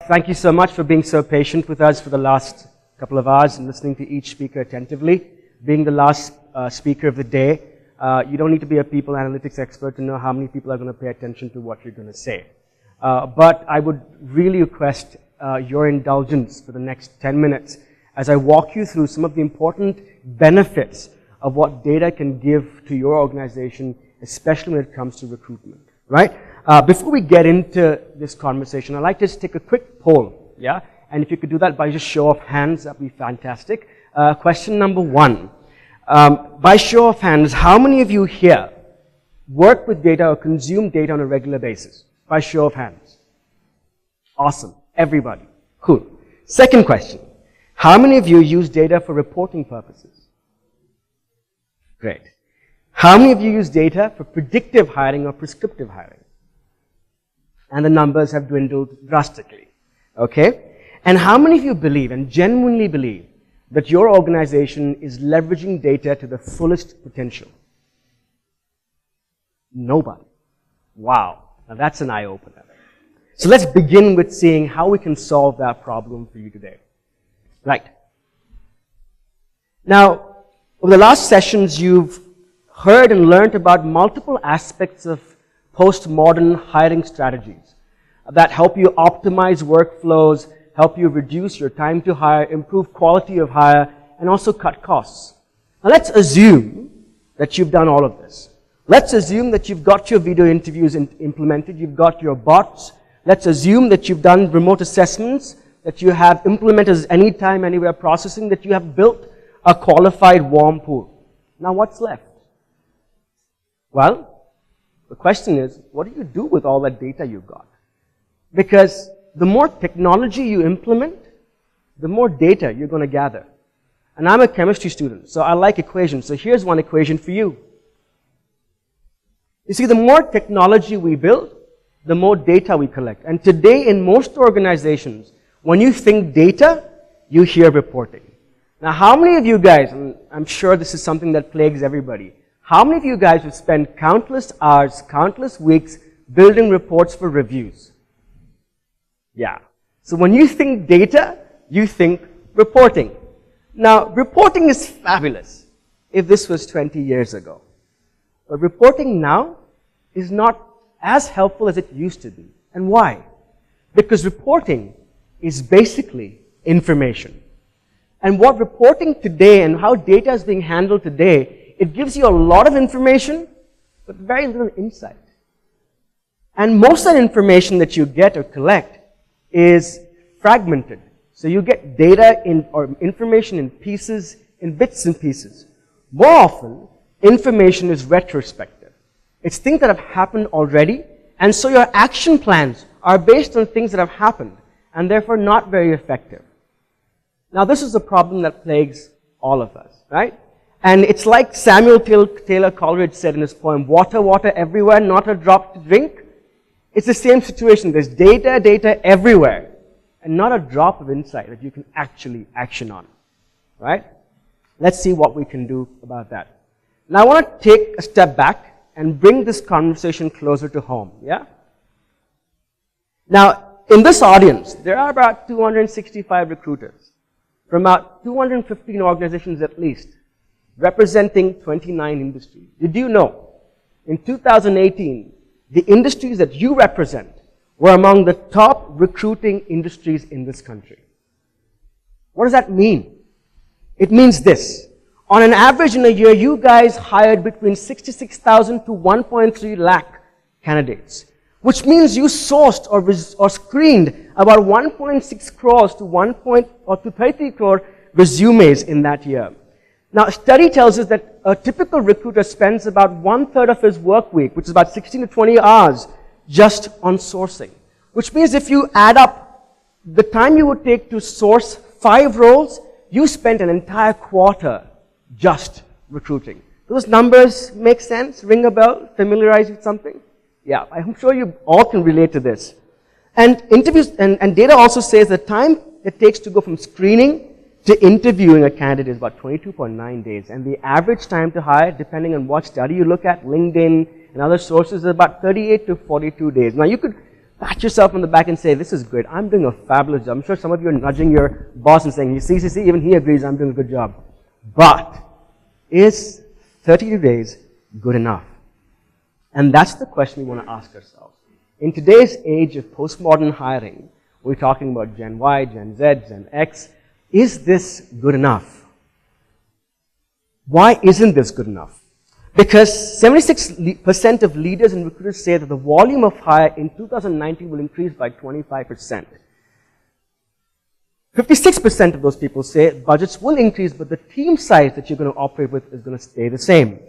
thank you so much for being so patient with us for the last couple of hours and listening to each speaker attentively. Being the last speaker of the day, you don't need to be a people analytics expert to know how many people are going to pay attention to what you're going to say. But I would really request your indulgence for the next 10 minutes as I walk you through some of the important benefits of what data can give to your organization, especially when it comes to recruitment, right? Before we get into this conversation, I'd like to just take a quick poll, yeah? And if you could do that by just show of hands, that'd be fantastic. Question number 1. By show of hands, how many of you here work with data or consume data on a regular basis? By show of hands. Awesome. Everybody. Cool. Second question. How many of you use data for reporting purposes? Great. How many of you use data for predictive hiring or prescriptive hiring? And the numbers have dwindled drastically. Okay? And how many of you believe, and genuinely believe, that your organization is leveraging data to the fullest potential? Nobody. Wow. Now that's an eye-opener. So let's begin with seeing how we can solve that problem for you today. Right. Now, over the last sessions, you've heard and learned about multiple aspects of postmodern hiring strategies that help you optimize workflows, help you reduce your time to hire, improve quality of hire, and also cut costs. Now let's assume that you've done all of this. Let's assume that you've got your video interviews implemented, you've got your bots. Let's assume that you've done remote assessments, that you have implemented anytime, anywhere processing, that you have built a qualified warm pool. Now what's left? Well, the question is, what do you do with all that data you've got? Because the more technology you implement, the more data you're going to gather. And I'm a chemistry student, so I like equations. So here's one equation for you. You see, the more technology we build, the more data we collect. And today, in most organizations, when you think data, you hear reporting. Now, how many of you guys, and I'm sure this is something that plagues everybody, how many of you guys have spent countless hours, countless weeks building reports for reviews? Yeah. So when you think data, you think reporting. Now, reporting is fabulous if this was 20 years ago. But reporting now is not as helpful as it used to be. And why? Because reporting is basically information. And what reporting today and how data is being handled today, it gives you a lot of information, but very little insight. And most of that information that you get or collect is fragmented. So you get data or information in pieces, in bits and pieces. More often, information is retrospective. It's things that have happened already, and so your action plans are based on things that have happened, and therefore not very effective. Now this is a problem that plagues all of us, right? And it's like Samuel Taylor Coleridge said in his poem, "Water, water everywhere, not a drop to drink." It's the same situation. There's data, data everywhere, and not a drop of insight that you can actually action on, right? Let's see what we can do about that. Now I want to take a step back and bring this conversation closer to home, yeah? Now, in this audience, there are about 265 recruiters from about 215 organizations at least, representing 29 industries. Did you know, in 2018, the industries that you represent were among the top recruiting industries in this country? What does that mean? It means this. On an average in a year, you guys hired between 66,000 to 1.3 lakh candidates, which means you sourced or screened about 1.6 crores to 33 crore resumes in that year. Now, a study tells us that a typical recruiter spends about 1/3 of his work week, which is about 16 to 20 hours, just on sourcing. Which means if you add up the time you would take to source 5 roles, you spent an entire quarter just recruiting. Those numbers make sense? Ring a bell? Familiarize with something? Yeah, I'm sure you all can relate to this. And interviews and data also says the time it takes to go from screening to interviewing a candidate is about 22.9 days. And the average time to hire, depending on what study you look at, LinkedIn and other sources, is about 38 to 42 days. Now you could pat yourself on the back and say, this is great. I'm doing a fabulous job. I'm sure some of you are nudging your boss and saying, you see, even he agrees I'm doing a good job. But is 32 days good enough? And that's the question we want to ask ourselves. In today's age of postmodern hiring, we're talking about Gen Y, Gen Z, Gen X. Is this good enough? Why isn't this good enough? Because 76% of leaders and recruiters say that the volume of hire in 2019 will increase by 25%. 56% of those people say budgets will increase, but the team size that you're going to operate with is going to stay the same.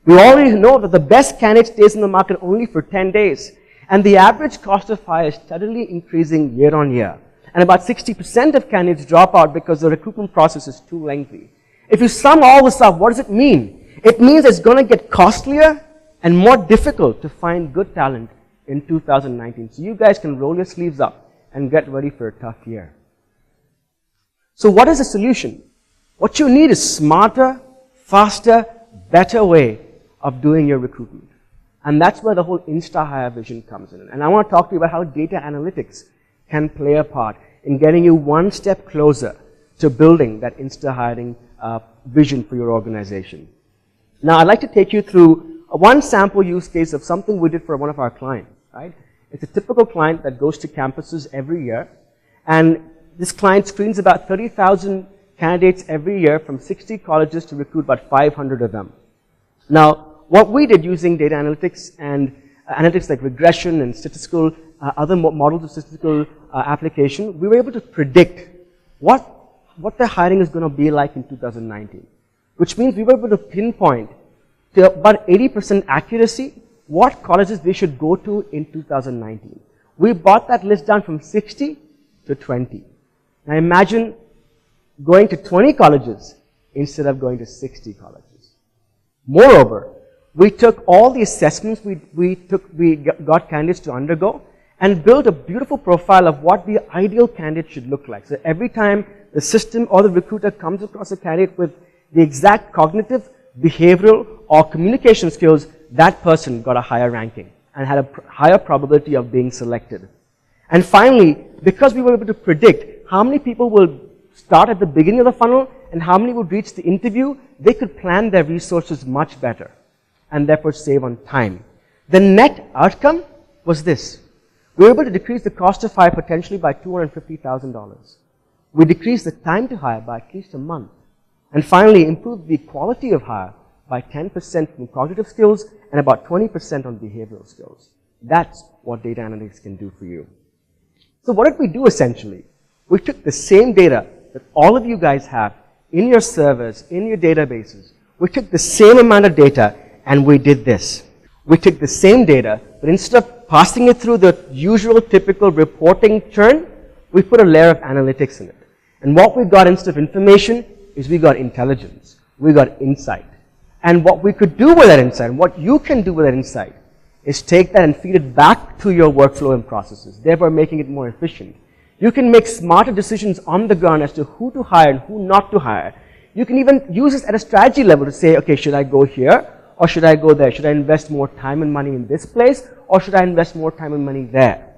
We already know that the best candidate stays in the market only for 10 days. And the average cost of hire is steadily increasing year on year. And about 60% of candidates drop out because the recruitment process is too lengthy. If you sum all this up, what does it mean? It means it's going to get costlier and more difficult to find good talent in 2019. So you guys can roll your sleeves up and get ready for a tough year. So what is the solution? What you need is smarter, faster, better way of doing your recruitment. And that's where the whole Insta-hire vision comes in. And I want to talk to you about how data analytics can play a part in getting you one step closer to building that Insta-hiring vision for your organization. Now, I'd like to take you through one sample use case of something we did for one of our clients, right? It's a typical client that goes to campuses every year. And this client screens about 30,000 candidates every year from 60 colleges to recruit about 500 of them. Now, what we did using data analytics and analytics like regression and statistical, other models of statistical application, we were able to predict what the hiring is going to be like in 2019. Which means we were able to pinpoint to about 80% accuracy what colleges they should go to in 2019. We brought that list down from 60 to 20. Now imagine going to 20 colleges instead of going to 60 colleges. Moreover, we took all the assessments we got candidates to undergo and built a beautiful profile of what the ideal candidate should look like. So every time the system or the recruiter comes across a candidate with the exact cognitive, behavioral, or communication skills, that person got a higher ranking and had a higher probability of being selected. And finally, because we were able to predict how many people will start at the beginning of the funnel and how many would reach the interview, they could plan their resources much better and therefore save on time. The net outcome was this. We were able to decrease the cost of hire potentially by $250,000. We decreased the time to hire by at least a month. And finally, improved the quality of hire by 10% from cognitive skills and about 20% on behavioral skills. That's what data analytics can do for you. So what did we do essentially? We took the same data that all of you guys have in your servers, in your databases. We took the same amount of data and we did this. We took the same data, but instead of passing it through the usual typical reporting churn, we put a layer of analytics in it. And what we got instead of information is we got intelligence. We got insight. And what we could do with that insight, and what you can do with that insight, is take that and feed it back to your workflow and processes, thereby making it more efficient. You can make smarter decisions on the ground as to who to hire and who not to hire. You can even use this at a strategy level to say, okay, should I go here or should I go there? Should I invest more time and money in this place or should I invest more time and money there?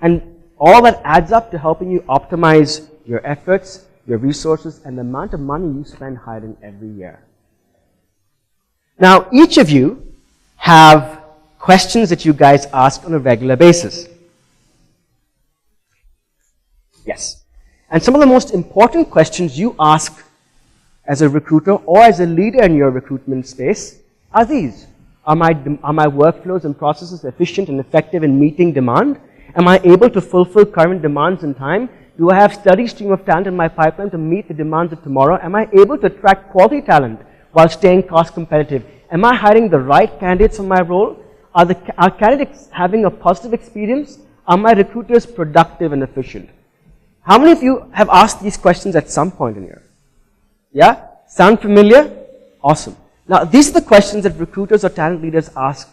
And all that adds up to helping you optimize your efforts, your resources, and the amount of money you spend hiring every year. Now, each of you have questions that you guys ask on a regular basis. Yes. And some of the most important questions you ask as a recruiter or as a leader in your recruitment space are these. Are my workflows and processes efficient and effective in meeting demand? Am I able to fulfill current demands in time? Do I have steady stream of talent in my pipeline to meet the demands of tomorrow? Am I able to attract quality talent while staying cost competitive? Am I hiring the right candidates for my role? Are candidates having a positive experience? Are my recruiters productive and efficient? How many of you have asked these questions at some point in here? Yeah? Sound familiar? Awesome. Now, these are the questions that recruiters or talent leaders ask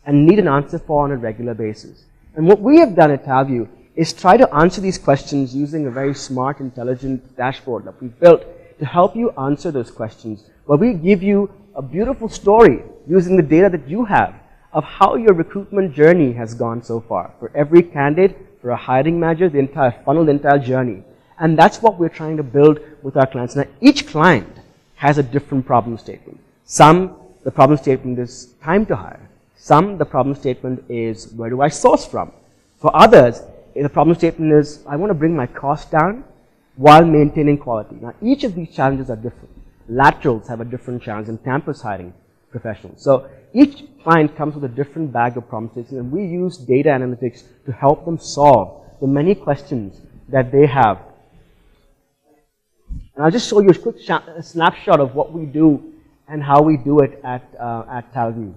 and need an answer for on a regular basis. And what we have done at Talview is try to answer these questions using a very smart, intelligent dashboard that we've built to help you answer those questions, where we give you a beautiful story using the data that you have of how your recruitment journey has gone so far. For every candidate, for a hiring manager, the entire funnel, the entire journey. And that's what we're trying to build with our clients. Now, each client has a different problem statement. Some, the problem statement is time to hire. Some, the problem statement is where do I source from? For others, the problem statement is I want to bring my cost down while maintaining quality. Now, each of these challenges are different. Laterals have a different challenge in campus hiring professionals. So each client comes with a different bag of problem statements, and we use data analytics to help them solve the many questions that they have. And I'll just show you a quick snapshot of what we do and how we do it at Talview.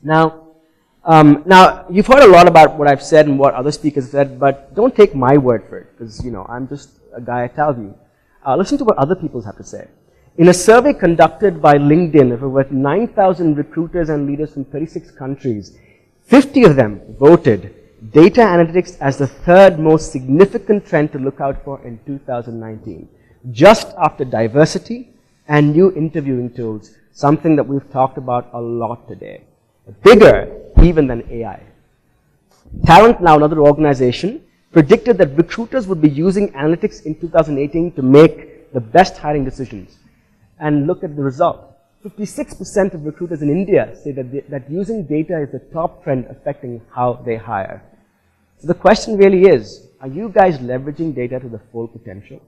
Now, you've heard a lot about what I've said and what other speakers said, but don't take my word for it, because, you know, I'm just a guy at Talview. Listen to what other people have to say. In a survey conducted by LinkedIn with 9,000 recruiters and leaders from 36 countries, 50 of them voted data analytics as the third most significant trend to look out for in 2019, just after diversity and new interviewing tools, something that we've talked about a lot today. Bigger even than AI. Talent Now, another organization, predicted that recruiters would be using analytics in 2018 to make the best hiring decisions. And look at the result. 56% of recruiters in India say that using data is the top trend affecting how they hire. So the question really is, are you guys leveraging data to the full potential?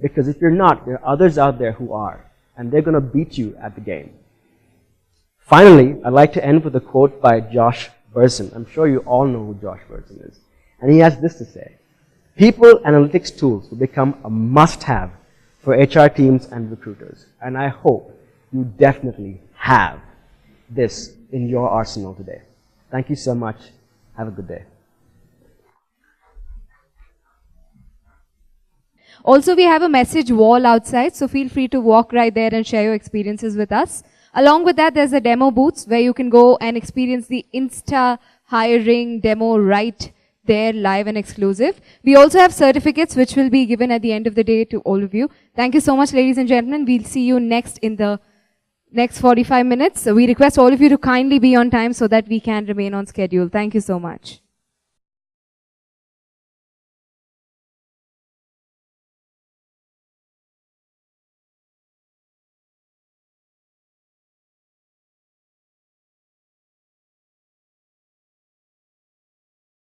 Because if you're not, there are others out there who are, and they're going to beat you at the game. Finally, I'd like to end with a quote by Josh Bersin. I'm sure you all know who Josh Bersin is. And he has this to say: people analytics tools will become a must-have for HR teams and recruiters. And I hope you definitely have this in your arsenal today. Thank you so much. Have a good day. Also, we have a message wall outside, so feel free to walk right there and share your experiences with us. Along with that, there's a demo booth where you can go and experience the Insta hiring demo right there, live and exclusive. We also have certificates which will be given at the end of the day to all of you. Thank you so much, ladies and gentlemen. We'll see you next in the next 45 minutes. So we request all of you to kindly be on time so that we can remain on schedule. Thank you so much.